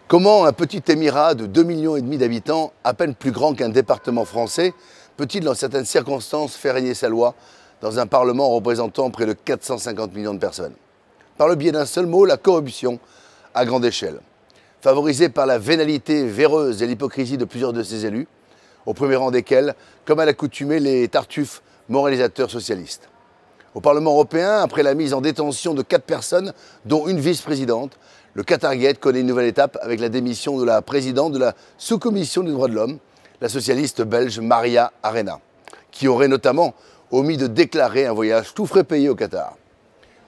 Comment un petit émirat de 2,5 millions d'habitants, à peine plus grand qu'un département français, peut-il dans certaines circonstances faire régner sa loi dans un parlement représentant près de 450 millions de personnes? Par le biais d'un seul mot, la corruption à grande échelle. Favorisée par la vénalité véreuse et l'hypocrisie de plusieurs de ses élus, au premier rang desquels, comme à l'accoutumée, les tartuffes moralisateurs socialistes. Au Parlement européen, après la mise en détention de 4 personnes, dont une vice-présidente, le Qatargate connaît une nouvelle étape avec la démission de la présidente de la sous-commission des droits de l'homme, la socialiste belge Maria Arena, qui aurait notamment omis de déclarer un voyage tout frais payé au Qatar.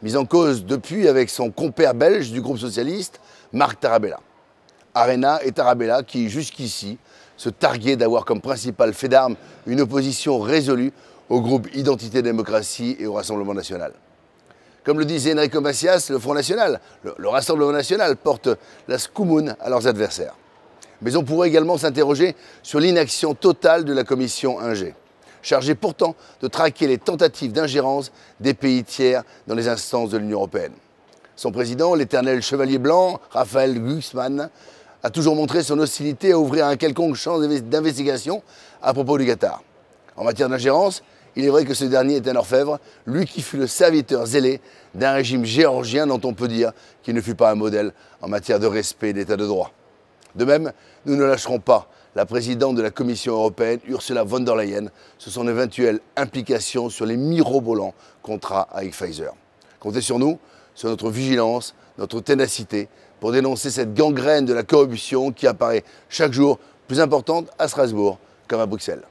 Mise en cause depuis avec son compère belge du groupe socialiste, Marc Tarabella. Arena et Tarabella qui, jusqu'ici, se targuaient d'avoir comme principal fait d'armes une opposition résolue au groupe Identité Démocratie et au Rassemblement National. Comme le disait Enrico Macias, le Front National, le Rassemblement National porte la scoumoune à leurs adversaires. Mais on pourrait également s'interroger sur l'inaction totale de la commission 1G, chargée pourtant de traquer les tentatives d'ingérence des pays tiers dans les instances de l'Union européenne. Son président, l'éternel chevalier blanc, Raphaël Glucksmann, a toujours montré son hostilité à ouvrir un quelconque champ d'investigation à propos du Qatar. En matière d'ingérence, il est vrai que ce dernier est un orfèvre, lui qui fut le serviteur zélé d'un régime géorgien dont on peut dire qu'il ne fut pas un modèle en matière de respect de l'état de droit. De même, nous ne lâcherons pas la présidente de la Commission européenne, Ursula von der Leyen, sur son éventuelle implication sur les mirobolants contrats avec Pfizer. Comptez sur nous, sur notre vigilance, notre ténacité, pour dénoncer cette gangrène de la corruption qui apparaît chaque jour plus importante à Strasbourg comme à Bruxelles.